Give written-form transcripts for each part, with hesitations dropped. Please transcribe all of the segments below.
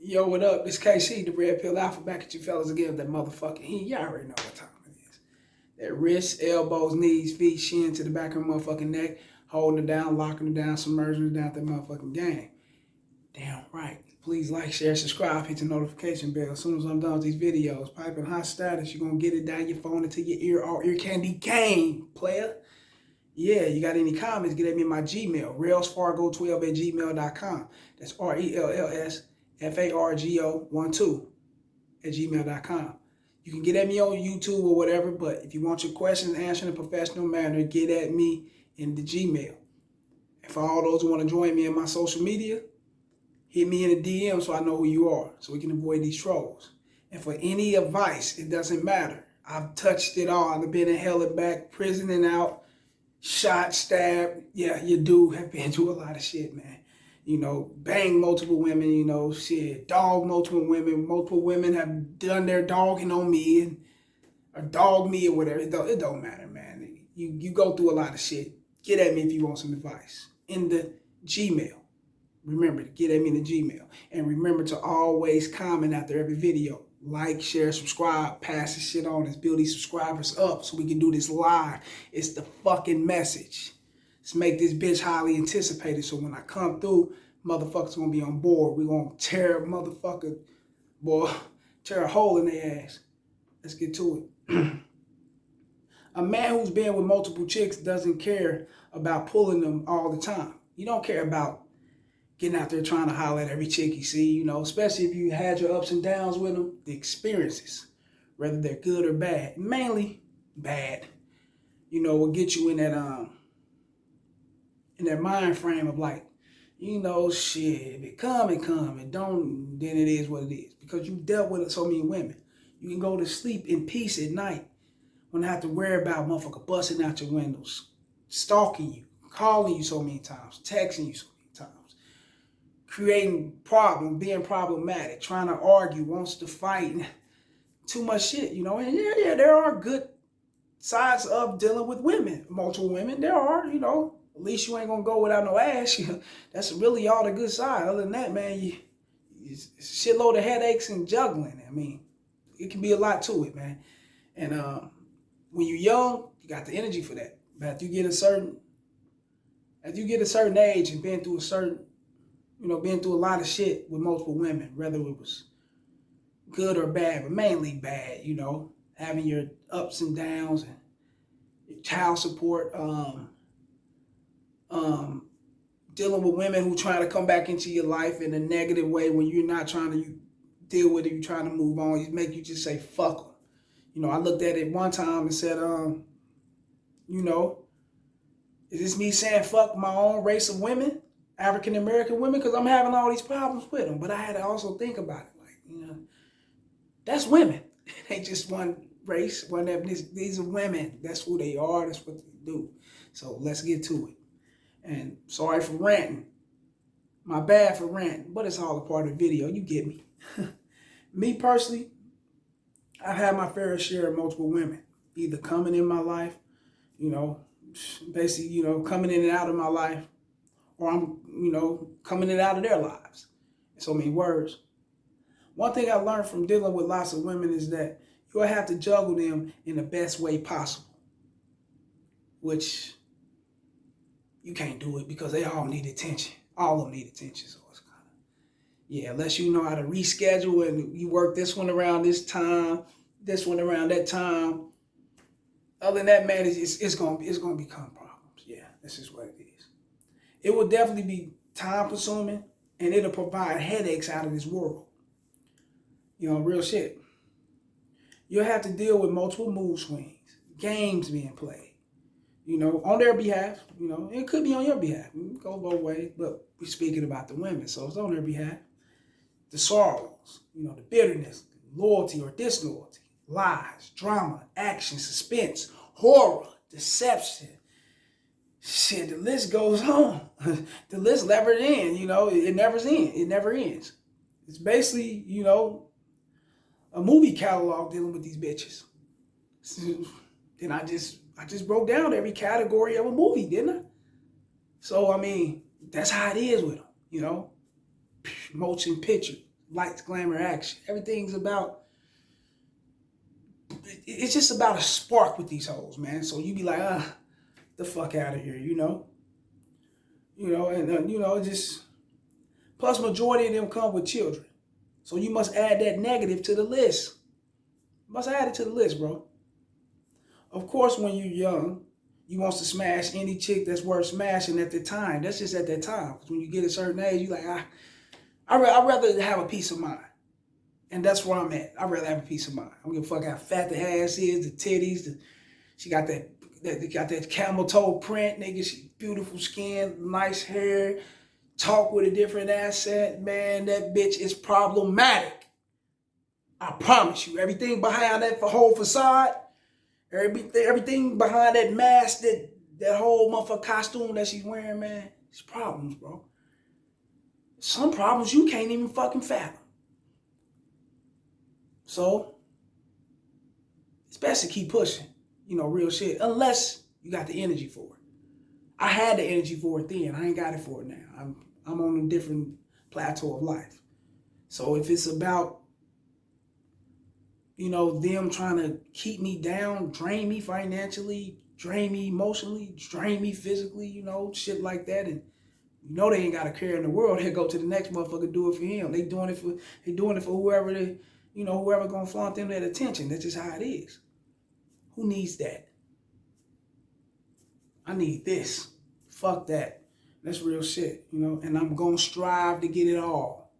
Yo, what up? It's KC, the Red Pill Alpha, back at you fellas again with that motherfucking heat. Y'all already know what time it is. That wrist, elbows, knees, feet, shin to the back of her motherfucking neck, holding it down, locking it down, submerging it down that motherfucking game. Damn right. Please like, share, subscribe, hit the notification bell. As soon as I'm done with these videos, piping hot status, you're going to get it down your phone into your ear, all ear candy game, player. Yeah, you got any comments, get at me in my Gmail, rellsfargo12@gmail.com. That's RELLSFARGO12@gmail.com. You can get at me on YouTube or whatever, but if you want your questions answered in a professional manner, get at me in the Gmail. And for all those who want to join me in my social media, hit me in the DM so I know who you are, so we can avoid these trolls. And for any advice, it doesn't matter. I've touched it all. I've been in hell and back, prison and out, shot, stabbed. Yeah, you do have been through a lot of shit, man. You know, bang multiple women, you know, shit, dog multiple women. Multiple women have done their dogging on me and or dog me or whatever. It don't matter, man. You go through a lot of shit. Get at me if you want some advice. In the Gmail. Remember to get at me in the Gmail. And remember to always comment after every video. Like, share, subscribe, pass this shit on. Let's build these subscribers up so we can do this live. It's the fucking message. Let's make this bitch highly anticipated so when I come through, motherfuckers gonna be on board. We gonna tear a motherfucker, boy, tear a hole in their ass. Let's get to it. A man who's been with multiple chicks doesn't care about pulling them all the time. You don't care about getting out there trying to holler at every chick you see, you know, especially if you had your ups and downs with them, the experiences, whether they're good or bad, mainly bad, you know, will get you in that mind frame of like, you know, shit, if it come, it come. It don't, then it is what it is. Because you've dealt with so many women. You can go to sleep in peace at night when I have to worry about motherfucker busting out your windows, stalking you, calling you so many times, texting you so many times, creating problems, being problematic, trying to argue, wants to fight, too much shit, you know. And yeah, there are good sides of dealing with women, multiple women. There are, you know. At least you ain't gonna go without no ass. That's really all the good side. Other than that, man, it's a shitload of headaches and juggling. I mean, it can be a lot to it, man. And when you're young, you got the energy for that. But after you get a certain age and been through been through a lot of shit with multiple women, whether it was good or bad, but mainly bad, you know, having your ups and downs and your child support, dealing with women who try to come back into your life in a negative way when you're not trying to deal with it, you're trying to move on, it make you just say, fuck them. You know, I looked at it one time and said, you know, is this me saying fuck my own race of women, African-American women? Because I'm having all these problems with them. But I had to also think about it. Like, you know, that's women. They just one race, one ethnicity. These are women. That's who they are. That's what they do. So let's get to it. And sorry for ranting. My bad for ranting. But it's all a part of the video. You get me. Me personally, I've had my fair share of multiple women. Either coming in my life, you know, basically, you know, coming in and out of my life. Or I'm, you know, coming in and out of their lives. In so many words. One thing I learned from dealing with lots of women is that you'll have to juggle them in the best way possible. Which you can't do it because they all need attention. All of them need attention. So it's kind of, yeah, unless you know how to reschedule and you work this one around this time, this one around that time. Other than that, man, it's gonna become problems. Yeah, this is what it is. It will definitely be time consuming and it'll provide headaches out of this world. You know, real shit. You'll have to deal with multiple mood swings, games being played. You know, on their behalf, you know, it could be on your behalf. It go both ways, but we're speaking about the women, so it's on their behalf. The sorrows, you know, the bitterness, loyalty or disloyalty, lies, drama, action, suspense, horror, deception. Shit, the list goes on. The list never ends, you know, it never ends. It never ends. It's basically, you know, a movie catalog dealing with these bitches. Then I just I just broke down every category of a movie, didn't I? So, I mean, that's how it is with them, you know? Motion picture, lights, glamour, action. Everything's about, it's just about a spark with these hoes, man. So you be like, the fuck out of here, you know? Just, plus majority of them come with children. So you must add that negative to the list. You must add it to the list, bro. Of course, when you're young, you want to smash any chick that's worth smashing at the time. That's just at that time. Because when you get a certain age, you're like, I'd rather have a peace of mind. And that's where I'm at. I'd rather have a peace of mind. I don't give a fuck how fat the ass is, the titties. She got that camel toe print, nigga. She beautiful skin, nice hair, talk with a different accent. Man, that bitch is problematic. I promise you. Everything behind that whole facade, everything behind that mask, that whole motherfucker costume that she's wearing, man, it's problems, bro. Some problems you can't even fucking fathom. So, it's best to keep pushing, real shit, unless you got the energy for it. I had the energy for it then. I ain't got it for it now. I'm on a different plateau of life. So if it's about, them trying to keep me down, drain me financially, drain me emotionally, drain me physically, shit like that, and they ain't got a care in the world, they go to the next motherfucker, do it for him. They doing it for whoever whoever gonna flaunt them that attention. That's just how it is. Who needs that? I need this. Fuck that. That's real shit, and I'm gonna strive to get it all.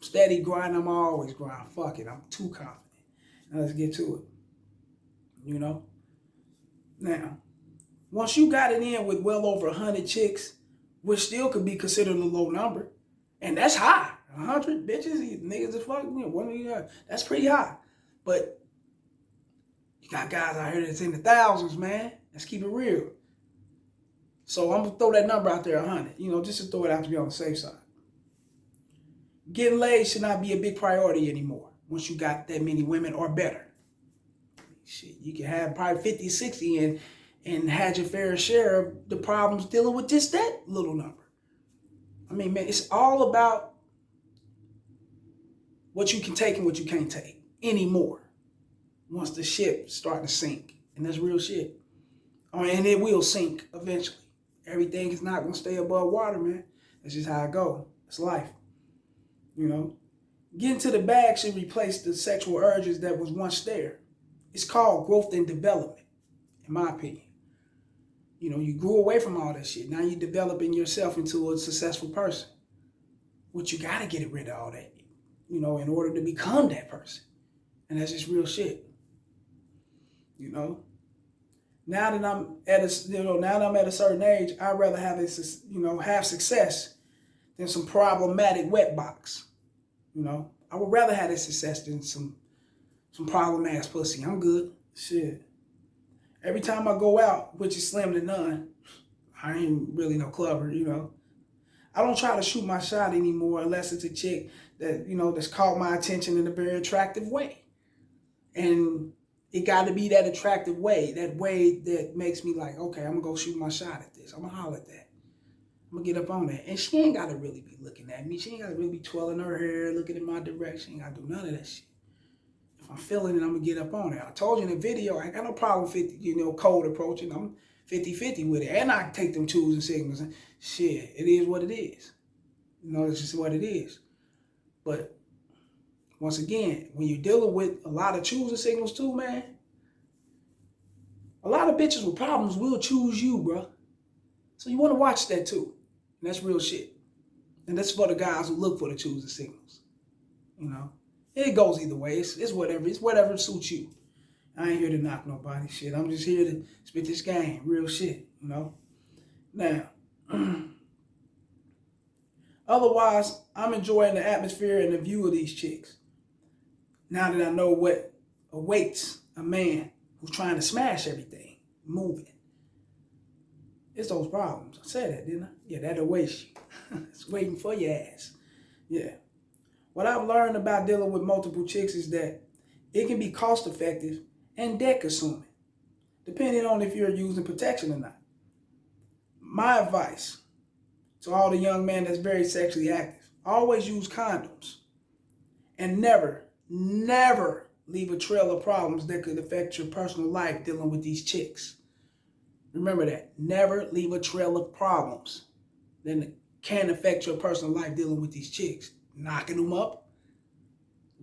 Steady grind, I'm always grind. Fuck it, I'm too confident. Now let's get to it. Now, once you got it in with well over 100 chicks, which still could be considered a low number, and that's high. 100 bitches, niggas are fucking, that's pretty high. But you got guys out here that's in the thousands, man. Let's keep it real. So I'm gonna throw that number out there, 100, just to throw it out to be on the safe side. Getting laid should not be a big priority anymore once you got that many women or better. Shit, you can have probably 50, 60 and had your fair share of the problems dealing with just that little number. I mean, man, it's all about what you can take and what you can't take anymore once the ship start to sink. And that's real shit. And it will sink eventually. Everything is not going to stay above water, man. That's just how it goes. It's life. Getting to the bag should replace the sexual urges that was once there. It's called growth and development, in my opinion. You grew away from all that shit. Now you're developing yourself into a successful person. But you got to get rid of all that, in order to become that person. And that's just real shit. Now that I'm at a certain age, I'd rather have have success than some problematic wet box. I would rather have that success than some problem ass pussy. I'm good. Shit. Every time I go out, which is slim to none, I ain't really no clubber, I don't try to shoot my shot anymore unless it's a chick that, that's caught my attention in a very attractive way. And it got to be that attractive way, that way that makes me like, okay, I'm going to go shoot my shot at this. I'm going to holler at that. I'm going to get up on that. And she ain't got to really be looking at me. She ain't got to really be twirling her hair, looking in my direction. She ain't got to do none of that shit. If I'm feeling it, I'm going to get up on it. I told you in the video, I ain't got no problem with, cold approaching. I'm 50-50 with it. And I can take them twos and signals. And shit, it is what it is. It's just what it is. But once again, when you're dealing with a lot of choosing signals too, man, a lot of bitches with problems will choose you, bro. So you want to watch that too. And that's real shit. And that's for the guys who look for the choosing signals. It goes either way. It's whatever. It's whatever suits you. I ain't here to knock nobody. Shit. I'm just here to spit this game. Real shit. Now, otherwise, I'm enjoying the atmosphere and the view of these chicks. Now that I know what awaits a man who's trying to smash everything, moving. It's those problems. I said that, didn't I? Yeah, that awaits you. It's waiting for your ass. Yeah. What I've learned about dealing with multiple chicks is that it can be cost effective and debt consuming. depending on if you're using protection or not. My advice to all the young men that's very sexually active, always use condoms. And never, never leave a trail of problems that could affect your personal life dealing with these chicks. Remember that. Never leave a trail of problems that can affect your personal life dealing with these chicks. Knocking them up,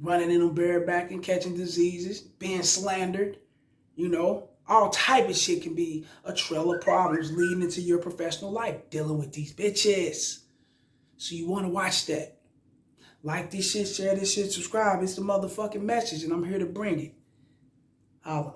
running in them bareback and catching diseases, being slandered, all type of shit can be a trail of problems leading into your professional life dealing with these bitches. So you want to watch that. Like this shit, share this shit, subscribe. It's the motherfucking message, and I'm here to bring it. Holla.